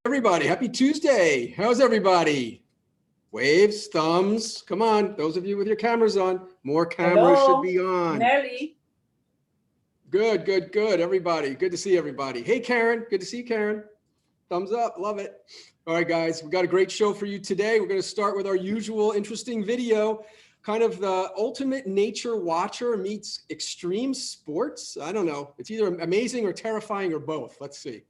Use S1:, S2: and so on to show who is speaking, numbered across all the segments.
S1: Everybody, happy Tuesday. How's everybody? Waves, thumbs. Come on, those of you with your cameras on. More cameras should be on.
S2: Nelly.
S1: Good, good, good. Everybody, good to see everybody. Hey, Karen, good to see you, Karen. Thumbs up, love it. All right, guys, we got a great show for you today. We're going to start with our usual interesting video, kind of the ultimate nature watcher meets extreme sports. I don't know. It's either amazing or terrifying or both. Let's see.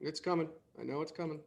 S1: It's coming. I know it's coming.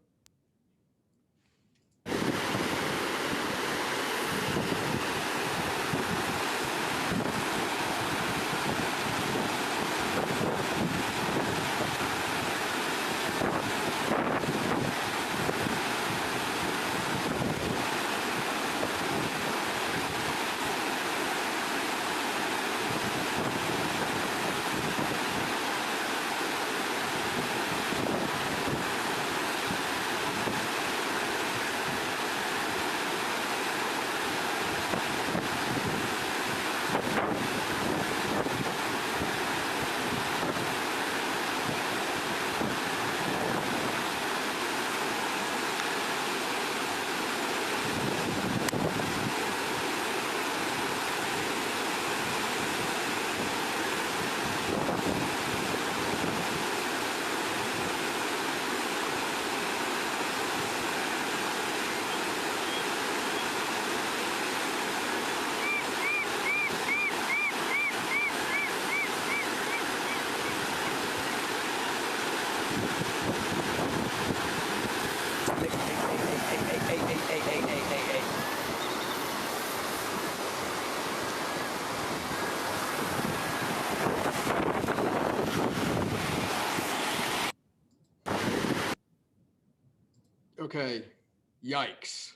S1: Okay, yikes.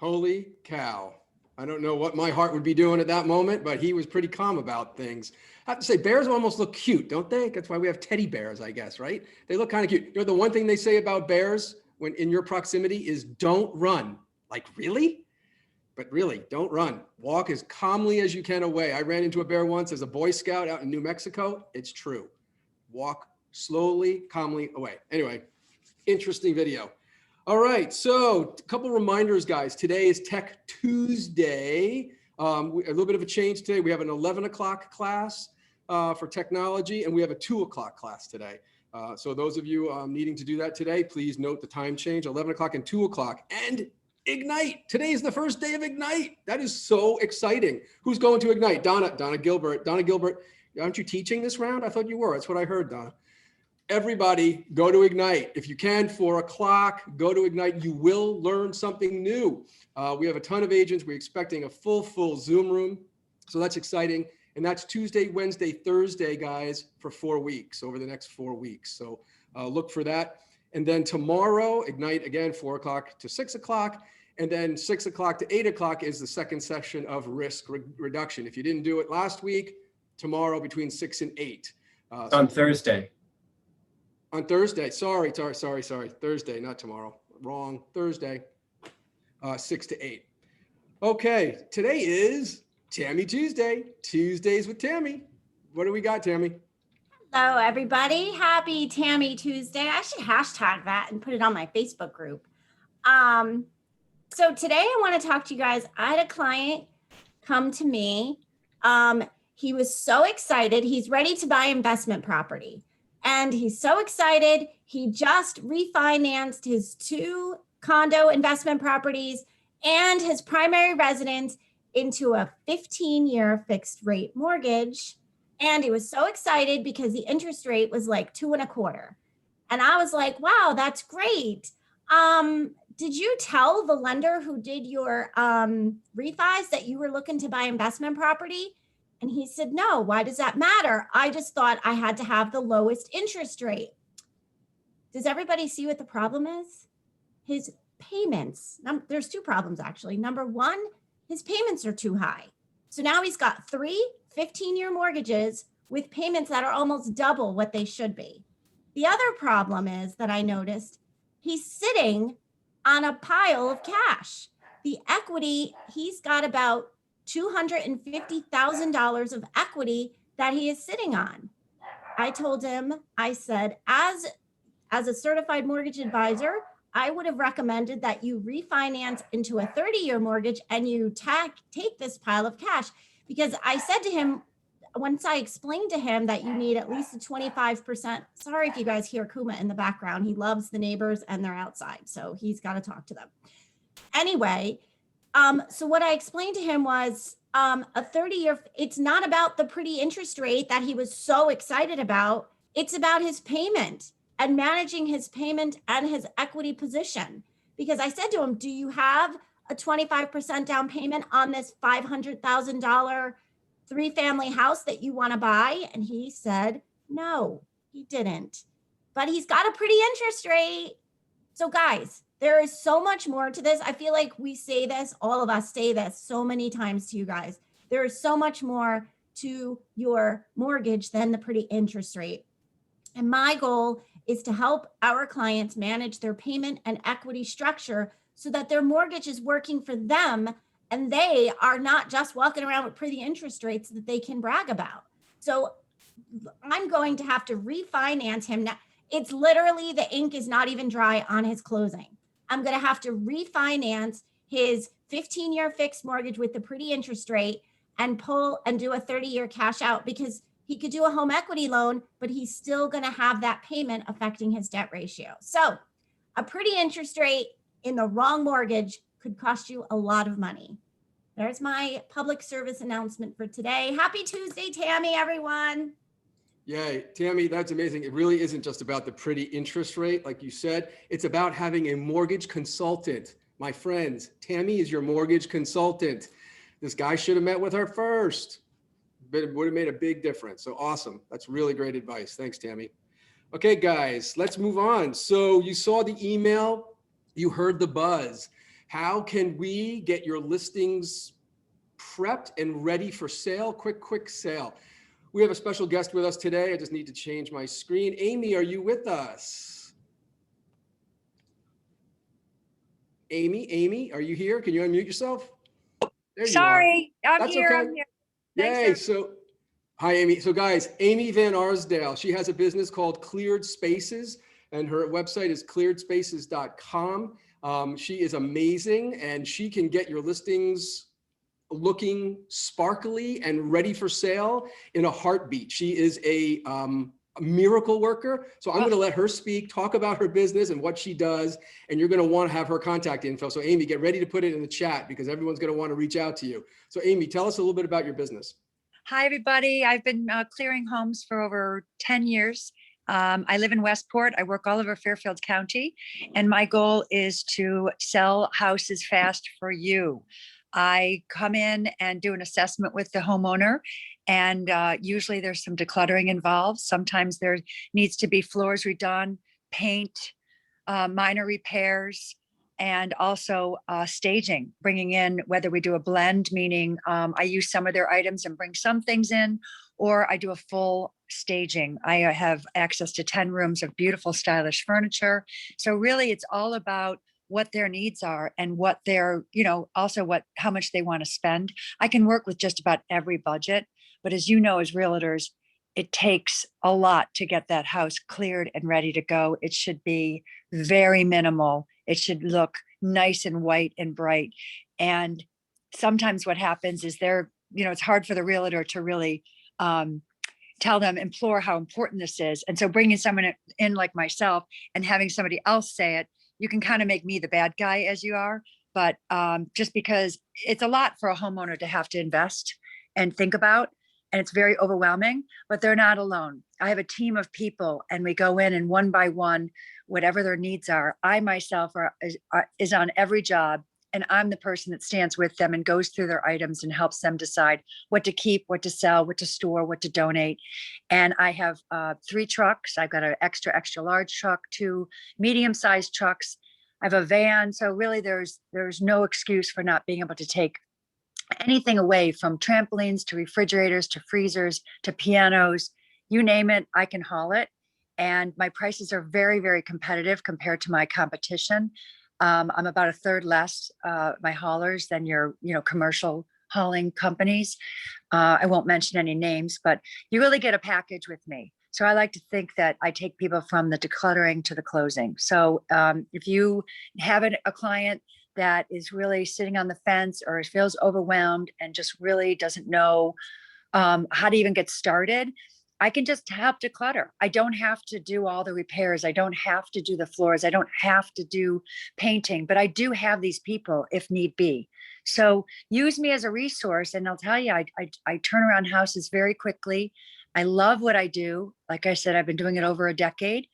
S1: Holy cow. I don't know what my heart would be doing at that moment, but he was pretty calm about things. I have to say, bears almost look cute, don't they? That's why we have teddy bears, I guess, right? They look kind of cute. You know, the one thing they say about bears when in your proximity is don't run. Like, really? But really, don't run. Walk as calmly as you can away. I ran into a bear once as a Boy Scout out in New Mexico. It's true. Walk slowly, calmly away. Anyway, interesting video. All right, so a couple reminders, guys. Today is Tech Tuesday. A little bit of a change today. We have an 11 o'clock class for technology, and we have a 2 o'clock class today. So those of you needing to do that today, please note the time change, 11 o'clock and 2 o'clock. And Ignite, today is the first day of Ignite. That is so exciting. Who's going to Ignite? Donna Gilbert. Donna Gilbert, aren't you teaching this round? I thought you were. That's what I heard, Donna. Everybody go to Ignite. If you can, 4 o'clock, go to Ignite. You will learn something new. We have a ton of agents. We're expecting a full Zoom room. So that's exciting. And that's Tuesday, Wednesday, Thursday, guys, for 4 weeks, over the next 4 weeks. So look for that. And then tomorrow, Ignite again, 4 o'clock to 6 o'clock. And then 6 o'clock to 8 o'clock is the second session of risk reduction. If you didn't do it last week, tomorrow between 6 and 8.
S3: On Thursday.
S1: On Thursday, sorry, Thursday, not tomorrow, wrong, Thursday, 6 to 8. Okay, today is Tammy Tuesday, Tuesdays with Tammy. What do we got, Tammy?
S4: Hello, everybody. Happy Tammy Tuesday. I should hashtag that and put it on my Facebook group. So today I want to talk to you guys. I had a client come to me. He was so excited. He's ready to buy investment property. And he's so excited. He just refinanced his 2 condo investment properties and his primary residence into a 15-year fixed rate mortgage. And he was so excited because the interest rate was like 2.25%. And I was like, wow, that's great. Did you tell the lender who did your refis that you were looking to buy investment property? And he said, no, why does that matter? I just thought I had to have the lowest interest rate. Does everybody see what the problem is? His payments, there's 2 problems actually. Number 1, his payments are too high. So now he's got 3 15-year mortgages with payments that are almost double what they should be. The other problem is that I noticed he's sitting on a pile of cash. The equity, he's got about $250,000 of equity that he is sitting on. I told him, I said, as a certified mortgage advisor, I would have recommended that you refinance into a 30-year mortgage and you take this pile of cash. Because I said to him, once I explained to him that you need at least a 25%, sorry if you guys hear Kuma in the background, he loves the neighbors and they're outside, so he's got to talk to them. Anyway, so what I explained to him was a 30-year, it's not about the pretty interest rate that he was so excited about. It's about his payment and managing his payment and his equity position. Because I said to him, do you have a 25% down payment on this $500,000 3-family house that you want to buy? And he said, no, he didn't. But he's got a pretty interest rate. So guys, there is so much more to this. I feel like we say this, all of us say this so many times to you guys. There is so much more to your mortgage than the pretty interest rate. And my goal is to help our clients manage their payment and equity structure so that their mortgage is working for them and they are not just walking around with pretty interest rates that they can brag about. So I'm going to have to refinance him now. It's literally, the ink is not even dry on his closing. I'm going to have to refinance his 15-year fixed mortgage with the pretty interest rate and pull and do a 30-year cash out, because he could do a home equity loan, but he's still going to have that payment affecting his debt ratio. So a pretty interest rate in the wrong mortgage could cost you a lot of money. There's my public service announcement for today. Happy Tuesday, Tammy, everyone.
S1: Yay, Tammy, that's amazing. It really isn't just about the pretty interest rate, like you said. It's about having a mortgage consultant. My friends, Tammy is your mortgage consultant. This guy should have met with her first, but it would have made a big difference. So awesome. That's really great advice. Thanks, Tammy. Okay, guys, let's move on. So you saw the email, you heard the buzz. How can we get your listings prepped and ready for sale? Quick sale. We have a special guest with us today. I just need to change my screen. Amy, are you with us? Amy, are you here? Can you unmute yourself? There
S2: Sorry,
S1: you are.
S2: I'm
S1: That's
S2: here.
S1: okay.
S2: I'm here.
S1: Yay.
S2: Thanks,
S1: So, hi, Amy. So guys, Amy Van Arsdale, she has a business called Cleared Spaces, and her website is clearedspaces.com. She is amazing, and she can get your listings looking sparkly and ready for sale in a heartbeat. She is a miracle worker. So I'm going to let her speak, talk about her business and what she does. And you're going to want to have her contact info. So Amy, get ready to put it in the chat because everyone's going to want to reach out to you. So Amy, tell us a little bit about your business.
S2: Hi, everybody. I've been clearing homes for over 10 years. I live in Westport. I work all over Fairfield County, and my goal is to sell houses fast for you. I come in and do an assessment with the homeowner, and usually there's some decluttering involved. Sometimes there needs to be floors redone, paint, minor repairs, and also staging, bringing in, whether we do a blend, meaning I use some of their items and bring some things in, or I do a full staging. I have access to 10 rooms of beautiful, stylish furniture. So really it's all about what their needs are and what they're, also how much they want to spend. I can work with just about every budget, but as you know, as realtors, it takes a lot to get that house cleared and ready to go. It should be very minimal. It should look nice and white and bright. And sometimes what happens is it's hard for the realtor to really implore how important this is. And so bringing someone in like myself and having somebody else say it, you can kind of make me the bad guy as you are. But just because it's a lot for a homeowner to have to invest and think about, and it's very overwhelming, but they're not alone. I have a team of people and we go in and one by one, whatever their needs are, I myself is on every job. And I'm the person that stands with them and goes through their items and helps them decide what to keep, what to sell, what to store, what to donate. And I have 3 trucks. I've got an extra large truck, 2 medium-sized trucks. I have a van. So really there's no excuse for not being able to take anything away, from trampolines to refrigerators to freezers to pianos, you name it, I can haul it. And my prices are very, very competitive compared to my competition. I'm about a third less my haulers than your commercial hauling companies. I won't mention any names, but you really get a package with me. So I like to think that I take people from the decluttering to the closing. So if you have a client that is really sitting on the fence or feels overwhelmed and just really doesn't know how to even get started, I can just help declutter. I don't have to do all the repairs. I don't have to do the floors. I don't have to do painting, but I do have these people if need be. So use me as a resource, and I'll tell you, I turn around houses very quickly. I love what I do. Like I said, I've been doing it over a decade,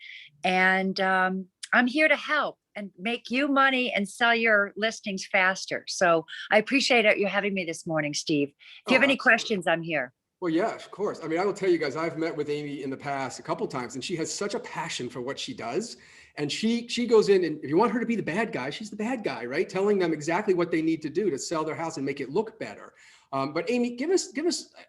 S2: and I'm here to help and make you money and sell your listings faster. So I appreciate it. You having me this morning, Steve. If you have any questions, I'm here.
S1: Well, yeah, of course. I mean, I will tell you guys, I've met with Amy in the past a couple times, and she has such a passion for what she does. And she goes in, and if you want her to be the bad guy, she's the bad guy, right? Telling them exactly what they need to do to sell their house and make it look better. But Amy, give us,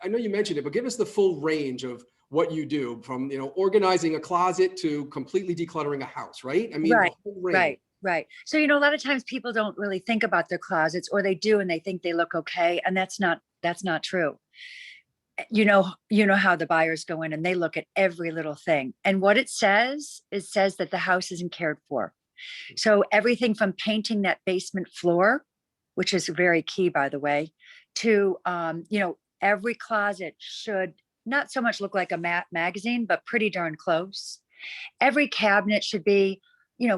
S1: I know you mentioned it, but give us the full range of what you do, from, organizing a closet to completely decluttering a house, right? I mean,
S2: Right,
S1: the whole range.
S2: right. So, a lot of times people don't really think about their closets, or they do and they think they look okay. And that's not true. You know how the buyers go in and they look at every little thing. And what it says that the house isn't cared for. So everything from painting that basement floor, which is very key, by the way, to, every closet should not so much look like a magazine, but pretty darn close. Every cabinet should be,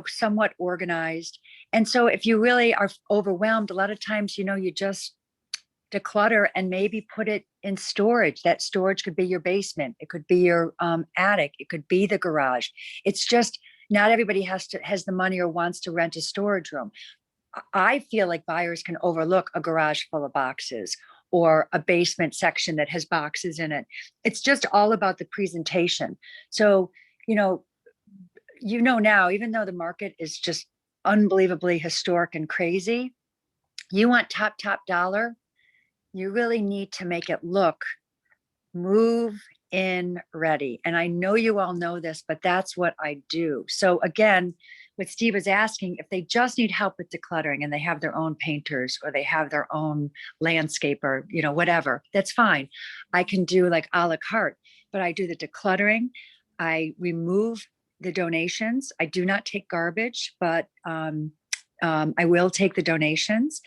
S2: somewhat organized. And so if you really are overwhelmed, a lot of times, you just declutter and maybe put it in storage. That storage could be your basement. It could be your attic. It could be the garage. It's just not everybody has the money or wants to rent a storage room. I feel like buyers can overlook a garage full of boxes or a basement section that has boxes in it. It's just all about the presentation. So, now, even though the market is just unbelievably historic and crazy, you want top dollar. You really need to make it look move in ready. And I know you all know this, but that's what I do. So again, what Steve was asking, if they just need help with decluttering and they have their own painters or they have their own landscaper, whatever, that's fine. I can do like a la carte, but I do the decluttering. I remove the donations. I do not take garbage, but I will take the donations.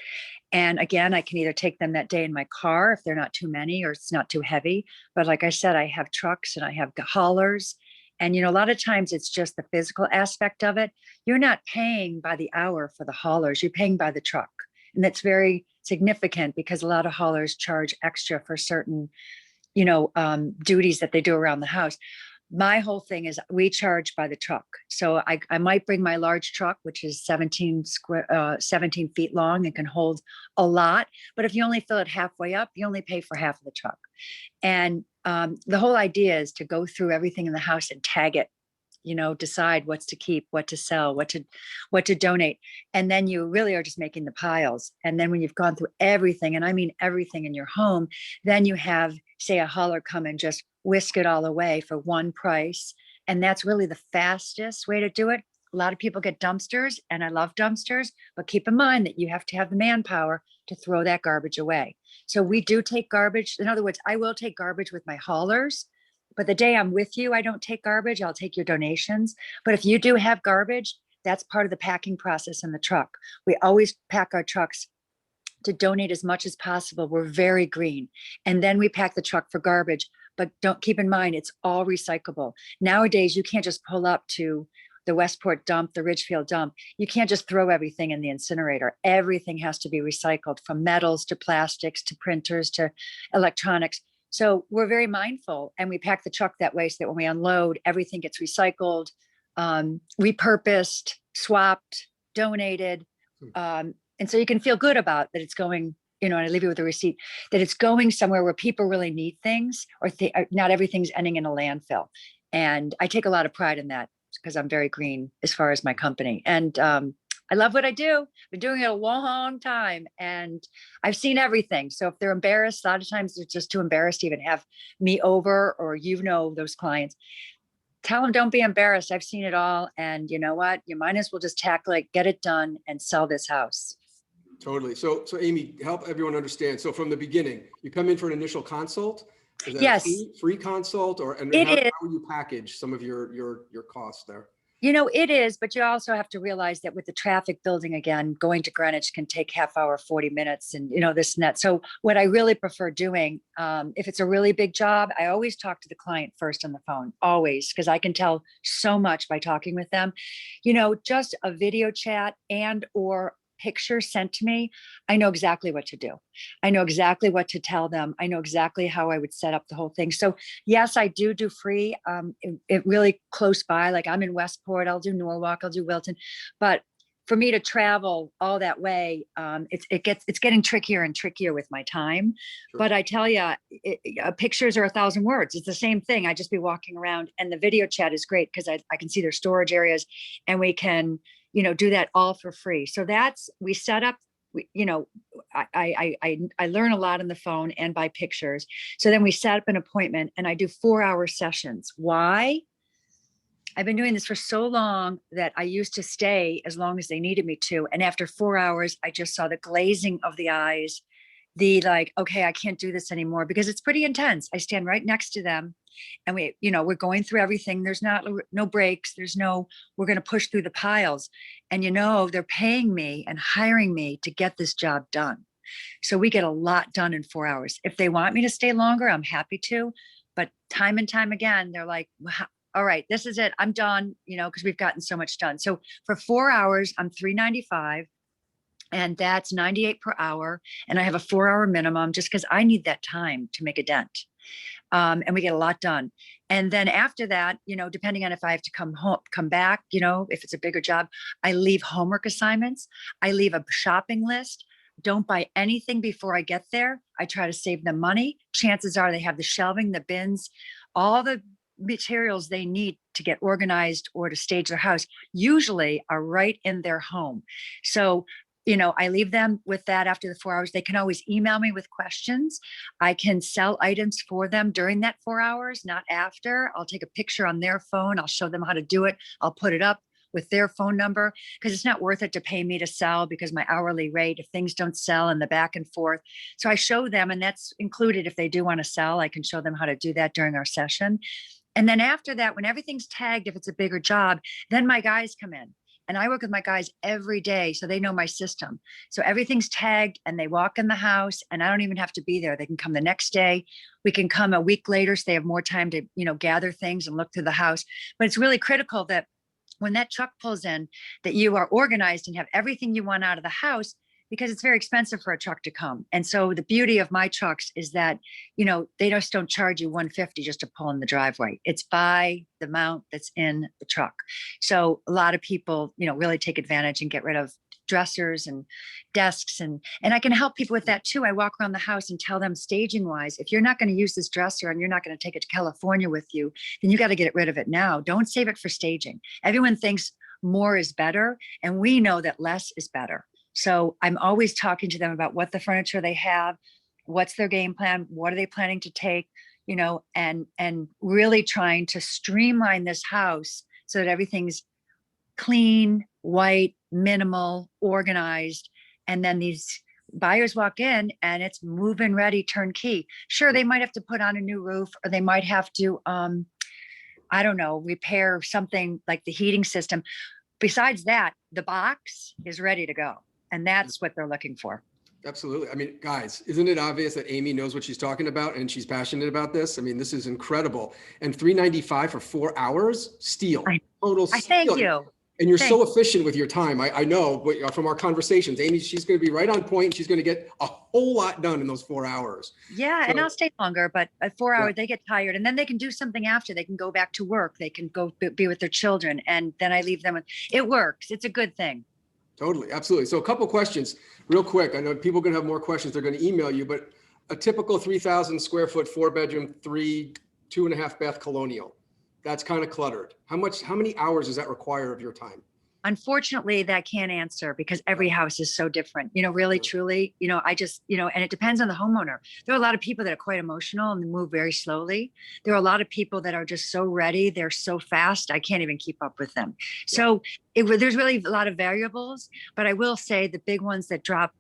S2: And again, I can either take them that day in my car if they're not too many or it's not too heavy. But like I said, I have trucks and I have haulers. And, a lot of times it's just the physical aspect of it. You're not paying by the hour for the haulers, you're paying by the truck. And that's very significant because a lot of haulers charge extra for certain, duties that they do around the house. My whole thing is we charge by the truck. So I might bring my large truck, which is 17 feet long and can hold a lot. But if you only fill it halfway up, you only pay for half of the truck. And the whole idea is to go through everything in the house and tag it, decide what's to keep, what to sell, what to donate. And then you really are just making the piles. And then when you've gone through everything, and I mean everything in your home, then you have, say, a hauler come and just whisk it all away for one price. And that's really the fastest way to do it. A lot of people get dumpsters, and I love dumpsters, but keep in mind that you have to have the manpower to throw that garbage away. So we do take garbage. In other words, I will take garbage with my haulers, but the day I'm with you, I don't take garbage. I'll take your donations. But if you do have garbage, that's part of the packing process in the truck. We always pack our trucks to donate as much as possible. We're very green. And then we pack the truck for garbage, but don't keep in mind, it's all recyclable. Nowadays, you can't just pull up to the Westport dump, the Ridgefield dump. You can't just throw everything in the incinerator. Everything has to be recycled, from metals to plastics to printers to electronics. So we're very mindful, and we pack the truck that way so that when we unload, everything gets recycled, repurposed, swapped, donated. And so you can feel good about that it's going, and I leave you with a receipt, that it's going somewhere where people really need things, or not everything's ending in a landfill. And I take a lot of pride in that because I'm very green as far as my company. And I love what I do. I've been doing it a long time, and I've seen everything. So if they're embarrassed, a lot of times they're just too embarrassed to even have me over, or those clients. Tell them, don't be embarrassed. I've seen it all. And you know what? You might as well just tackle it, get it done, and sell this house.
S1: Totally. So Amy, help everyone understand. So from the beginning, you come in for an initial consult. Is that a
S2: Yes,
S1: free consult, or and
S2: it
S1: how
S2: is.
S1: will you package some of your costs there?
S2: It is, but you also have to realize that with the traffic building again, going to Greenwich can take half hour, 40 minutes and, this and that. So what I really prefer doing, if it's a really big job, I always talk to the client first on the phone, always, because I can tell so much by talking with them. Just a video chat and or picture sent to me, I know exactly what to do. I know exactly what to tell them. I know exactly how I would set up the whole thing. So yes, I do free. It really close by, like I'm in Westport, I'll do Norwalk, I'll do Wilton. But for me to travel all that way, it's getting trickier and trickier with my time.
S1: Sure.
S2: But I tell you, pictures are 1,000 words. It's the same thing. I just be walking around, and the video chat is great because I can see their storage areas, and we can, do that all for free. So we set up. I learn a lot on the phone and by pictures. So then we set up an appointment, and I do 4-hour sessions. Why? I've been doing this for so long that I used to stay as long as they needed me to. And after 4 hours, I just saw the glazing of the eyes, the like, okay, I can't do this anymore, because it's pretty intense. I stand right next to them, and we're going through everything. There's no breaks. We're going to push through the piles. And, they're paying me and hiring me to get this job done. So we get a lot done in 4 hours. If they want me to stay longer, I'm happy to. But time and time again, they're like, all right, this is it. I'm done, because we've gotten so much done. So for 4 hours, I'm $395. And that's $98 per hour. And I have a 4-hour minimum just because I need that time to make a dent. And we get a lot done. And then after that, depending on if I have to come back, if it's a bigger job, I leave homework assignments. I leave a shopping list. Don't buy anything before I get there. I try to save them money. Chances are they have the shelving, the bins, all the materials they need to get organized or to stage their house usually are right in their home. So I leave them with that after the 4 hours. They can always email me with questions. I can sell items for them during that 4 hours, not after. I'll take a picture on their phone. I'll show them how to do it. I'll put it up with their phone number, because it's not worth it to pay me to sell, because my hourly rate, if things don't sell, and the back and forth. So I show them, and that's included if they do want to sell. I can show them how to do that during our session. And then after that, when everything's tagged, if it's a bigger job, then my guys come in. And I work with my guys every day, so they know my system. So everything's tagged, and they walk in the house, and I don't even have to be there. They can come the next day. We can come a week later, so they have more time to, gather things and look through the house. But it's really critical that when that truck pulls in, that you are organized and have everything you want out of the house, because it's very expensive for a truck to come. And so the beauty of my trucks is that, they just don't charge you $150 just to pull in the driveway. It's by the amount that's in the truck. So a lot of people, really take advantage and get rid of dressers and desks. And I can help people with that too. I walk around the house and tell them, staging wise, if you're not going to use this dresser and you're not going to take it to California with you, then you got to get rid of it now. Don't save it for staging. Everyone thinks more is better, and we know that less is better. So I'm always talking to them about what the furniture they have, what's their game plan, what are they planning to take, and really trying to streamline this house so that everything's clean, white, minimal, organized. And then these buyers walk in and it's move-in ready, turnkey. Sure, they might have to put on a new roof, or they might have to, repair something like the heating system. Besides that, the box is ready to go. And that's what they're looking for.
S1: Absolutely. I mean, guys, isn't it obvious that Amy knows what she's talking about and she's passionate about this? I mean, this is incredible. And $395 for 4 hours, steal. Total steal.
S2: Thank you.
S1: And you're so efficient with your time. I know from our conversations, Amy, she's going to be right on point. And she's going to get a whole lot done in those 4 hours.
S2: Yeah. And I'll stay longer, but at 4 hours, they get tired, and then they can do something after. They can go back to work. They can go be with their children. And then I leave them with, it works. It's a good thing.
S1: Totally. Absolutely. So a couple questions real quick. I know people are going to have more questions. They're going to email you, but a typical 3,000 square foot, 4-bedroom, 2.5 bath colonial, that's kind of cluttered. How many hours does that require of your time?
S2: Unfortunately, that can't answer, because every house is so different, really, truly, I just, and it depends on the homeowner. There are a lot of people that are quite emotional and move very slowly. There are a lot of people that are just so ready. They're so fast. I can't even keep up with them. So there's really a lot of variables, but I will say the big ones that drop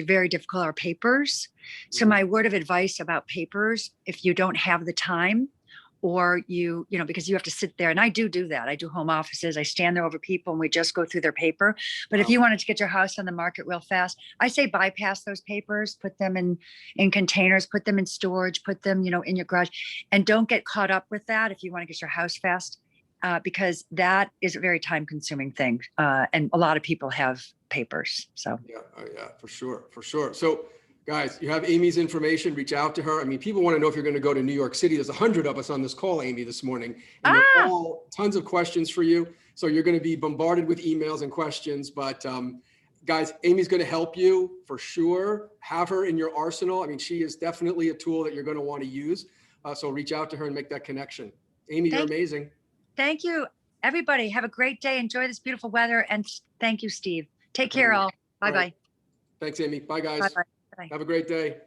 S2: very difficult are papers. So
S1: Mhm.
S2: my word of advice about papers, if you don't have the time, or because you have to sit there, and I do that. I do home offices. I stand there over people and we just go through their paper. But if
S1: Wow.
S2: you wanted to get your house on the market real fast, I say bypass those papers, put them in containers, put them in storage, put them, in your garage, and don't get caught up with that if you want to get your house fast, because that is a very time consuming thing. And a lot of people have papers. So
S1: Yeah, yeah, for sure. So, guys, you have Amy's information. Reach out to her. I mean, people want to know if you're going to go to New York City. There's 100 of us on this call, Amy, this morning, and they're all tons of questions for you. So you're going to be bombarded with emails and questions. But guys, Amy's going to help you for sure. Have her in your arsenal. I mean, she is definitely a tool that you're going to want to use. So reach out to her and make that connection. Amy, you're amazing.
S2: Thank you, everybody. Have a great day. Enjoy this beautiful weather. And thank you, Steve. Take care, all. Bye-bye.
S1: Thanks, Amy. Bye, guys.
S2: Bye-bye.
S1: Have a great day.